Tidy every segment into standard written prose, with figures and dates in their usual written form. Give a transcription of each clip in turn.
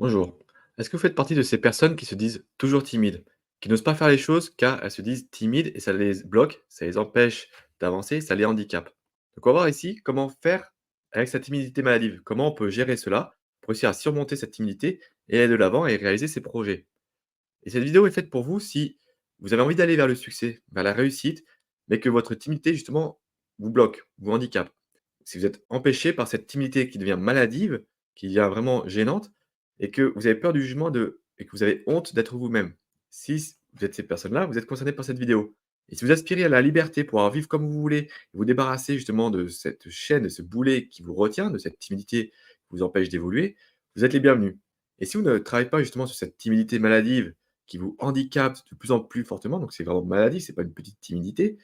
Bonjour. Est-ce que vous faites partie de ces personnes qui se disent toujours timides, qui n'osent pas faire les choses car elles se disent timides et ça les bloque, ça les empêche d'avancer, ça les handicape? Donc on va voir ici comment faire avec cette timidité maladive, comment on peut gérer cela pour réussir à surmonter cette timidité et aller de l'avant et réaliser ses projets. Et cette vidéo est faite pour vous si vous avez envie d'aller vers le succès, vers la réussite, mais que votre timidité justement vous bloque, vous handicape. Si vous êtes empêché par cette timidité qui devient maladive, qui devient vraiment gênante et que vous avez peur du jugement et que vous avez honte d'être vous-même. Si vous êtes ces personnes-là, vous êtes concernées par cette vidéo. Et si vous aspirez à la liberté, pouvoir vivre comme vous voulez, vous débarrasser justement de cette chaîne, de ce boulet qui vous retient, de cette timidité qui vous empêche d'évoluer, vous êtes les bienvenus. Et si vous ne travaillez pas justement sur cette timidité maladive qui vous handicape de plus en plus fortement, donc c'est vraiment maladif, c'est pas une petite timidité,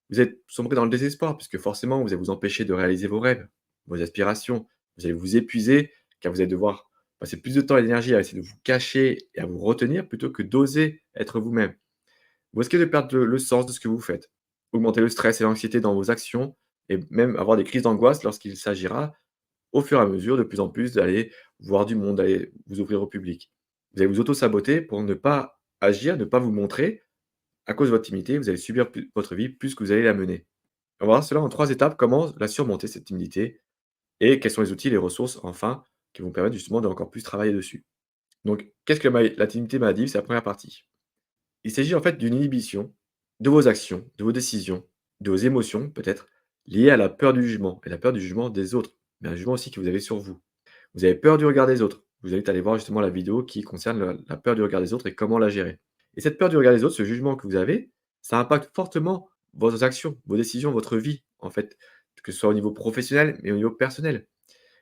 vous êtes sombré dans le désespoir puisque forcément vous allez vous empêcher de réaliser vos rêves, vos aspirations. Vous allez vous épuiser car vous allez devoir passer plus de temps et d'énergie à essayer de vous cacher et à vous retenir plutôt que d'oser être vous-même. Vous risquez de perdre le sens de ce que vous faites, augmenter le stress et l'anxiété dans vos actions et même avoir des crises d'angoisse lorsqu'il s'agira, au fur et à mesure, de plus en plus, d'aller voir du monde, d'aller vous ouvrir au public. Vous allez vous auto-saboter pour ne pas agir, ne pas vous montrer. À cause de votre timidité, vous allez subir votre vie plus que vous allez la mener. On va voir cela en 3 étapes, comment la surmonter cette timidité et quels sont les outils, les ressources enfin, qui vont permettre justement de encore plus travailler dessus. Donc qu'est-ce que la timidité maladive? C'est la première partie. Il s'agit en fait d'une inhibition de vos actions, de vos décisions, de vos émotions peut-être, liées à la peur du jugement et la peur du jugement des autres, mais un jugement aussi que vous avez sur vous. Vous avez peur du regard des autres. Vous invite à aller voir justement la vidéo qui concerne la peur du regard des autres et comment la gérer. Et cette peur du regard des autres, ce jugement que vous avez, ça impacte fortement vos actions, vos décisions, votre vie, en fait, que ce soit au niveau professionnel, mais au niveau personnel.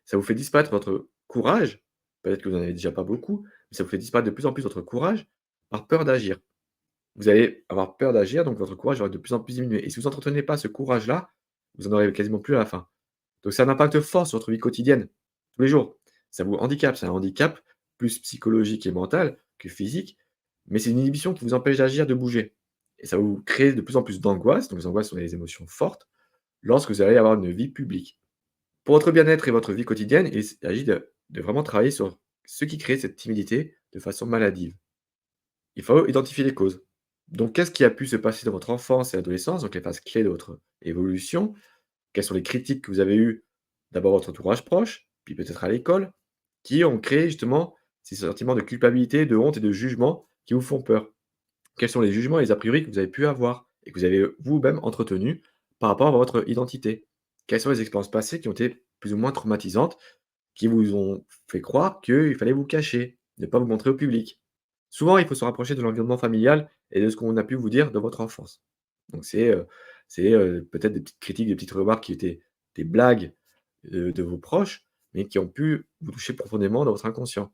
Ça vous fait disparaître votre courage, peut-être que vous n'en avez déjà pas beaucoup, mais ça vous fait disparaître de plus en plus votre courage par peur d'agir. Vous allez avoir peur d'agir, donc votre courage va de plus en plus diminuer. Et si vous n'entretenez pas ce courage-là, vous en aurez quasiment plus à la fin. Donc ça a un impact fort sur votre vie quotidienne, tous les jours. Ça vous handicape, c'est un handicap plus psychologique et mental que physique, mais c'est une inhibition qui vous empêche d'agir, de bouger. Et ça va vous créer de plus en plus d'angoisse, donc les angoisses sont des émotions fortes, lorsque vous allez avoir une vie publique. Pour votre bien-être et votre vie quotidienne, il s'agit de vraiment travailler sur ce qui crée cette timidité de façon maladive. Il faut identifier les causes. Donc qu'est-ce qui a pu se passer dans votre enfance et adolescence, donc les phases clés de votre évolution? Quelles sont les critiques que vous avez eues, d'abord votre entourage proche, puis peut-être à l'école, qui ont créé justement ces sentiments de culpabilité, de honte et de jugement qui vous font peur? Quels sont les jugements et les a priori que vous avez pu avoir et que vous avez vous-même entretenus par rapport à votre identité? Quelles sont les expériences passées qui ont été plus ou moins traumatisantes, qui vous ont fait croire qu'il fallait vous cacher, ne pas vous montrer au public? Souvent, il faut se rapprocher de l'environnement familial et de ce qu'on a pu vous dire dans votre enfance. Donc peut-être des petites critiques, des petites remarques qui étaient des blagues, de vos proches, mais qui ont pu vous toucher profondément dans votre inconscient,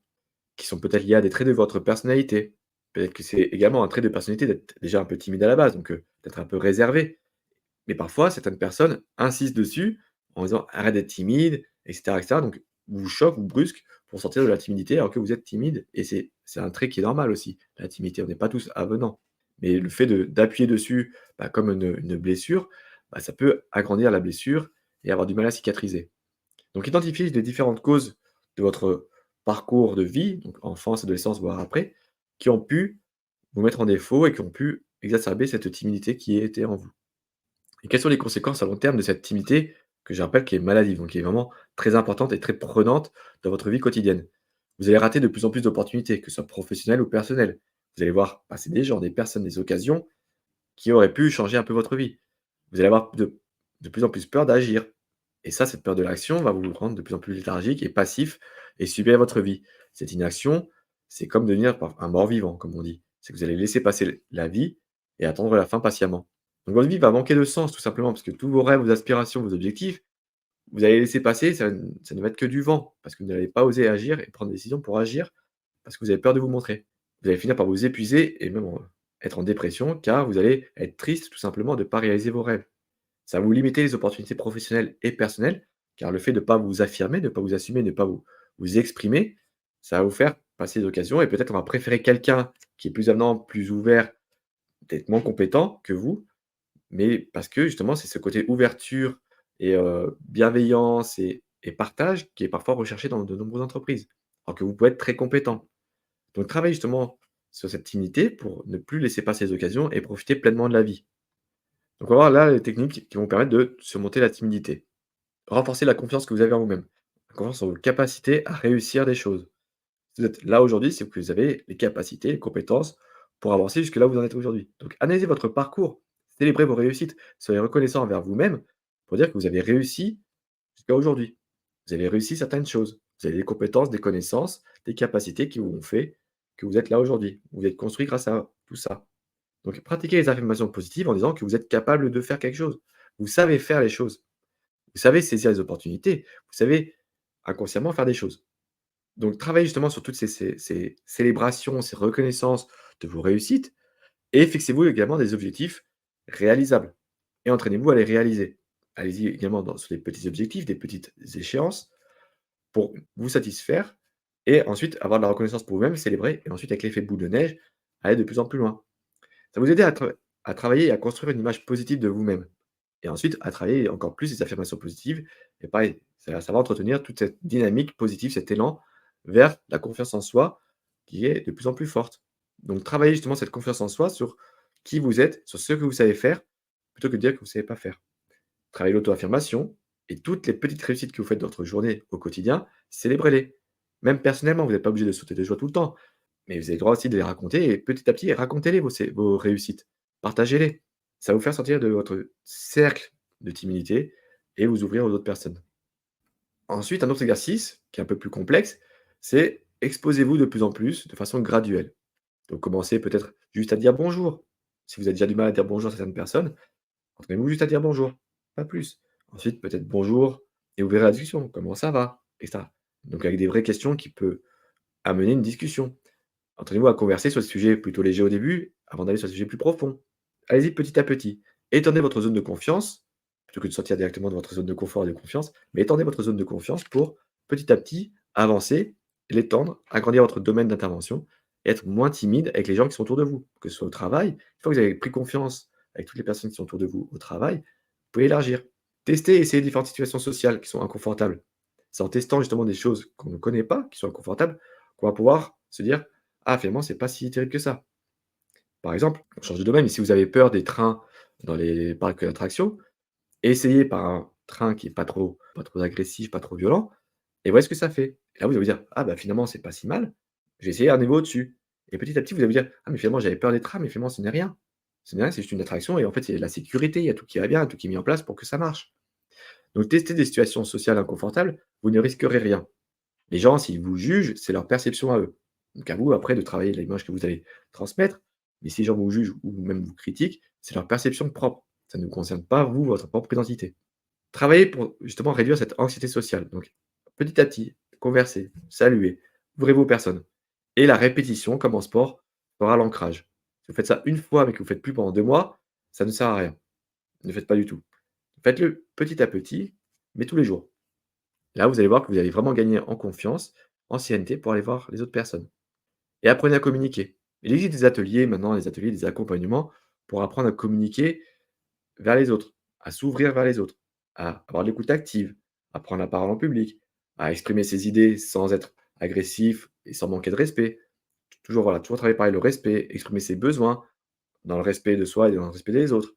qui sont peut-être liées à des traits de votre personnalité. Peut-être que c'est également un trait de personnalité d'être déjà un peu timide à la base, donc d'être un peu réservé. Mais parfois, certaines personnes insistent dessus en disant: «Arrête d'être timide» et cetera, donc vous choquent, vous brusquent pour sortir de la timidité alors que vous êtes timide et c'est un trait qui est normal aussi, la timidité. On n'est pas tous avenants. Mais le fait d'appuyer dessus, bah, comme une blessure, bah, ça peut agrandir la blessure et avoir du mal à cicatriser. Donc identifier les différentes causes de votre parcours de vie, donc enfance, adolescence, voire après, qui ont pu vous mettre en défaut et qui ont pu exacerber cette timidité qui était en vous. Et quelles sont les conséquences à long terme de cette timidité que je rappelle qui est maladive, donc qui est vraiment très importante et très prenante dans votre vie quotidienne? Vous allez rater de plus en plus d'opportunités, que ce soit professionnelles ou personnelles. Vous allez voir passer des gens, des personnes, des occasions qui auraient pu changer un peu votre vie. Vous allez avoir de plus en plus peur d'agir. Et ça, cette peur de l'action va vous rendre de plus en plus léthargique et passif et subir votre vie. Cette inaction, c'est comme devenir un mort-vivant, comme on dit. C'est que vous allez laisser passer la vie et attendre la fin patiemment. Donc votre vie va manquer de sens tout simplement parce que tous vos rêves, vos aspirations, vos objectifs, vous allez laisser passer, ça ne va être que du vent parce que vous n'allez pas oser agir et prendre des décisions pour agir parce que vous avez peur de vous montrer. Vous allez finir par vous épuiser et même être en dépression car vous allez être triste tout simplement de ne pas réaliser vos rêves. Ça va vous limiter les opportunités professionnelles et personnelles, car le fait de ne pas vous affirmer, de ne pas vous assumer, de ne pas vous exprimer, ça va vous faire passer des occasions et peut-être on va préférer quelqu'un qui est plus avenant, plus ouvert, peut-être moins compétent que vous, mais parce que justement c'est ce côté ouverture et bienveillance et partage qui est parfois recherché dans de nombreuses entreprises. alors que vous pouvez être très compétent. Donc travaillez justement sur cette timidité pour ne plus laisser passer les occasions et profiter pleinement de la vie. Donc on va voir là les techniques qui vont permettre de surmonter la timidité. Renforcer la confiance que vous avez en vous-même, la confiance en vos capacités à réussir des choses. Vous êtes là aujourd'hui, c'est que vous avez les capacités, les compétences pour avancer jusque là où vous en êtes aujourd'hui. Donc analysez votre parcours, célébrez vos réussites, soyez reconnaissant envers vous-même pour dire que vous avez réussi jusqu'à aujourd'hui. Vous avez réussi certaines choses. Vous avez des compétences, des connaissances, des capacités qui vous ont fait que vous êtes là aujourd'hui. Vous êtes construit grâce à tout ça. Donc pratiquez les affirmations positives en disant que vous êtes capable de faire quelque chose. Vous savez faire les choses. Vous savez saisir les opportunités. Vous savez inconsciemment faire des choses. Donc travaillez justement sur toutes ces célébrations, ces reconnaissances de vos réussites et fixez-vous également des objectifs réalisables et entraînez-vous à les réaliser. Allez-y également sur des petits objectifs, des petites échéances pour vous satisfaire et ensuite avoir de la reconnaissance pour vous-même, célébrer et ensuite avec l'effet boule de neige, aller de plus en plus loin. Ça va vous aider à travailler et à construire une image positive de vous-même et ensuite à travailler encore plus les affirmations positives et pareil, ça va entretenir toute cette dynamique positive, cet élan vers la confiance en soi qui est de plus en plus forte. Donc travailler justement cette confiance en soi sur qui vous êtes, sur ce que vous savez faire, plutôt que de dire que vous ne savez pas faire. Travaillez l'auto-affirmation et toutes les petites réussites que vous faites dans votre journée au quotidien, célébrez-les. Même personnellement, vous n'êtes pas obligé de sauter de joie tout le temps, mais vous avez le droit aussi de les raconter et petit à petit, racontez-les vos réussites. Partagez-les. Ça va vous faire sortir de votre cercle de timidité et vous ouvrir aux autres personnes. Ensuite, un autre exercice qui est un peu plus complexe, c'est exposez-vous de plus en plus de façon graduelle. Donc commencez peut-être juste à dire bonjour. Si vous avez déjà du mal à dire bonjour à certaines personnes, entraînez-vous juste à dire bonjour, pas plus. Ensuite, peut-être bonjour et ouvrez la discussion. Comment ça va? Et ça. Donc avec des vraies questions qui peuvent amener une discussion. Entraînez-vous à converser sur des sujets plutôt légers au début, avant d'aller sur des sujets plus profonds. Allez-y petit à petit. Étendez votre zone de confiance, plutôt que de sortir directement de votre zone de confort et de confiance, mais étendez votre zone de confiance pour petit à petit avancer, l'étendre, agrandir votre domaine d'intervention et être moins timide avec les gens qui sont autour de vous, que ce soit au travail. Une fois que vous avez pris confiance avec toutes les personnes qui sont autour de vous au travail, vous pouvez élargir. Tester et essayer différentes situations sociales qui sont inconfortables. C'est en testant justement des choses qu'on ne connaît pas, qui sont inconfortables, qu'on va pouvoir se dire: «Ah finalement c'est pas si terrible que ça». Par exemple, on change de domaine, mais si vous avez peur des trains dans les parcs d'attractions, essayez par un train qui est pas trop agressif, pas trop violent et voyez ce que ça fait. Et là, vous allez vous dire: «Ah bah, finalement, c'est pas si mal, je vais essayer un niveau au-dessus» et petit à petit, vous allez vous dire: «Ah mais finalement, j'avais peur des trams, mais finalement, ce n'est rien. Ce n'est rien, c'est juste une attraction et en fait, il y a de la sécurité, il y a tout qui va bien, tout qui est mis en place pour que ça marche». Donc testez des situations sociales inconfortables, vous ne risquerez rien. Les gens, s'ils vous jugent, c'est leur perception à eux. Donc à vous, après, de travailler l'image que vous allez transmettre. Mais si les gens vous jugent ou même vous critiquent, c'est leur perception propre. Ça ne concerne pas vous, votre propre identité. Travaillez pour justement réduire cette anxiété sociale. Donc, petit à petit, conversez, saluez, ouvrez-vous aux personnes. Et la répétition, comme en sport, fera l'ancrage. Si vous faites ça une fois, mais que vous ne faites plus pendant 2 mois, ça ne sert à rien. Ne le faites pas du tout. Faites-le petit à petit, mais tous les jours. Là, vous allez voir que vous allez vraiment gagner en confiance, en ancienneté pour aller voir les autres personnes. Et apprenez à communiquer. Il existe des ateliers maintenant, des ateliers, des accompagnements pour apprendre à communiquer vers les autres, à s'ouvrir vers les autres, à avoir de l'écoute active, à prendre la parole en public, à exprimer ses idées sans être agressif et sans manquer de respect. Toujours, voilà, toujours travailler pareil, le respect, exprimer ses besoins dans le respect de soi et dans le respect des autres.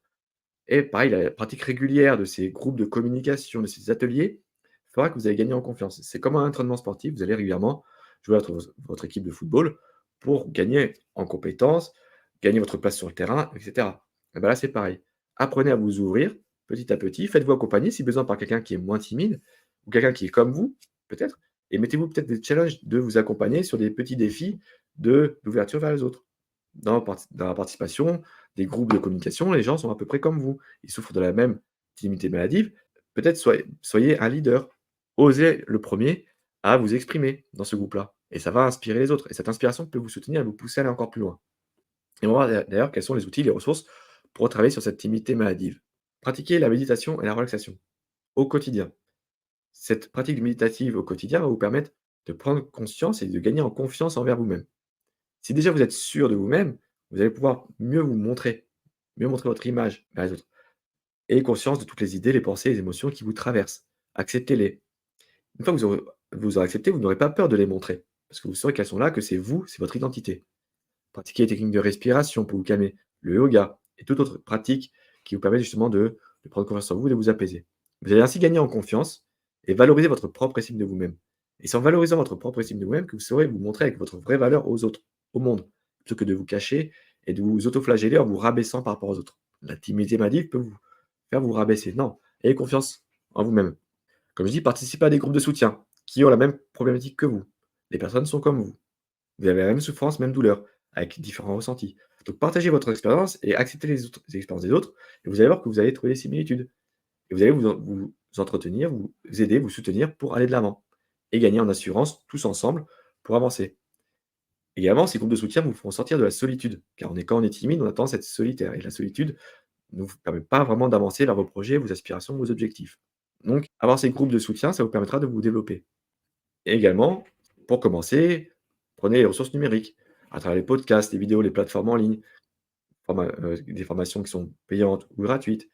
Et pareil, la pratique régulière de ces groupes de communication, de ces ateliers, fera que vous allez gagner en confiance. C'est comme un entraînement sportif, vous allez régulièrement jouer avec votre équipe de football pour gagner en compétences, gagner votre place sur le terrain, et cetera. Et bah, là, c'est pareil. Apprenez à vous ouvrir petit à petit, faites-vous accompagner si besoin par quelqu'un qui est moins timide ou quelqu'un qui est comme vous, peut-être, et mettez-vous peut-être des challenges de vous accompagner sur des petits défis d'ouverture vers les autres. Dans la participation, des groupes de communication, les gens sont à peu près comme vous. Ils souffrent de la même timidité maladive. Peut-être soyez un leader. Osez le premier à vous exprimer dans ce groupe-là et ça va inspirer les autres et cette inspiration peut vous soutenir et vous pousser à aller encore plus loin. Et on va voir d'ailleurs quels sont les outils, les ressources pour travailler sur cette timidité maladive. Pratiquez la méditation et la relaxation au quotidien. Cette pratique méditative au quotidien va vous permettre de prendre conscience et de gagner en confiance envers vous-même. Si déjà vous êtes sûr de vous-même, vous allez pouvoir mieux montrer votre image vers les autres. Ayez conscience de toutes les idées, les pensées, les émotions qui vous traversent. Acceptez-les. Une fois que vous aurez accepté, vous n'aurez pas peur de les montrer. parce que vous saurez qu'elles sont là, que c'est vous, c'est votre identité. Pratiquez les techniques de respiration pour vous calmer, le yoga et toute autre pratique qui vous permet justement de prendre confiance en vous et de vous apaiser. Vous allez ainsi gagner en confiance et valoriser votre propre estime de vous-même. Et c'est en valorisant votre propre estime de vous-même que vous saurez vous montrer avec votre vraie valeur aux autres, au monde, plutôt que de vous cacher et de vous autoflageller en vous rabaissant par rapport aux autres. La timidité maladive peut vous faire vous rabaisser. Non, ayez confiance en vous-même. Comme je dis, participez à des groupes de soutien qui ont la même problématique que vous. Les personnes sont comme vous. Vous avez la même souffrance, même douleur, avec différents ressentis. Donc partagez votre expérience et acceptez les expériences des autres, et vous allez voir que vous allez trouver des similitudes. Et vous allez vous entretenir, vous aider, vous soutenir pour aller de l'avant et gagner en assurance tous ensemble pour avancer. Également, ces groupes de soutien vous feront sortir de la solitude, car quand on est timide, on a tendance à être solitaire et la solitude ne vous permet pas vraiment d'avancer vers vos projets, vos aspirations, vos objectifs. Donc avoir ces groupes de soutien, ça vous permettra de vous développer. Et également, pour commencer, prenez les ressources numériques, à travers les podcasts, les vidéos, les plateformes en ligne, des formations qui sont payantes ou gratuites.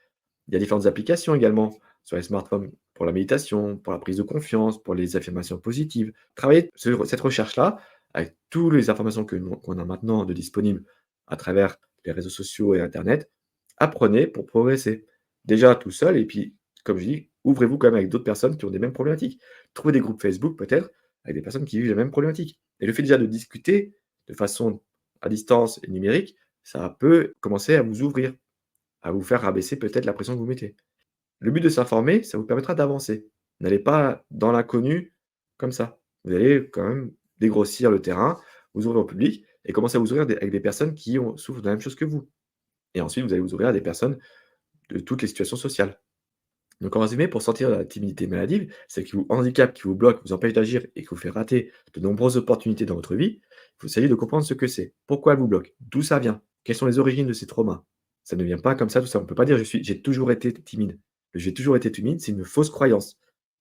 Il y a différentes applications également sur les smartphones pour la méditation, pour la prise de confiance, pour les affirmations positives. Travaillez sur cette recherche-là, avec toutes les informations qu'on a maintenant de disponibles à travers les réseaux sociaux et internet. Apprenez pour progresser. Déjà tout seul et puis, comme je dis, ouvrez-vous quand même avec d'autres personnes qui ont des mêmes problématiques. Trouvez des groupes Facebook peut-être avec des personnes qui vivent les mêmes problématiques. Et le fait déjà de discuter de façon à distance et numérique, ça peut commencer à vous ouvrir, à vous faire rabaisser peut-être la pression que vous mettez. Le but de s'informer, ça vous permettra d'avancer. N'allez pas dans l'inconnu comme ça. Vous allez quand même dégrossir le terrain, vous ouvrir au public et commencer à vous ouvrir avec des personnes qui souffrent de la même chose que vous. Et ensuite, vous allez vous ouvrir à des personnes de toutes les situations sociales. Donc en résumé, pour sortir de la timidité maladive, celle qui vous handicape, qui vous bloque, vous empêche d'agir et qui vous fait rater de nombreuses opportunités dans votre vie, il s'agit de comprendre ce que c'est. Pourquoi elle vous bloque? D'où ça vient? Quelles sont les origines de ces traumas? Ça ne vient pas comme ça, tout ça. On ne peut pas dire j'ai toujours été timide. Le j'ai toujours été timide, c'est une fausse croyance.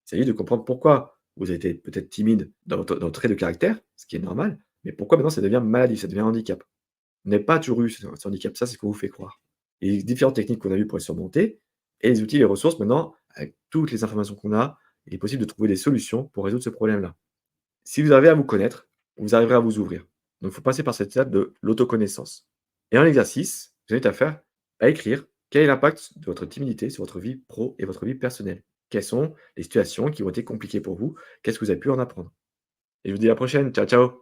Il s'agit de comprendre pourquoi vous avez été peut-être timide dans le trait de caractère, ce qui est normal, mais pourquoi maintenant ça devient maladie, ça devient un handicap. Vous n'avez pas toujours eu ce handicap, ça c'est ce qu'on vous fait croire. Et les différentes techniques qu'on a vues pour les surmonter et les outils, les ressources maintenant, avec toutes les informations qu'on a, il est possible de trouver des solutions pour résoudre ce problème-là. Si vous arrivez à vous connaître, vous arriverez à vous ouvrir. Donc il faut passer par cette étape de l'autoconnaissance. Et en exercice, je vous invite à faire à écrire quel est l'impact de votre timidité sur votre vie pro et votre vie personnelle. Quelles sont les situations qui ont été compliquées pour vous? Qu'est-ce que vous avez pu en apprendre? Et je vous dis à la prochaine. Ciao, ciao.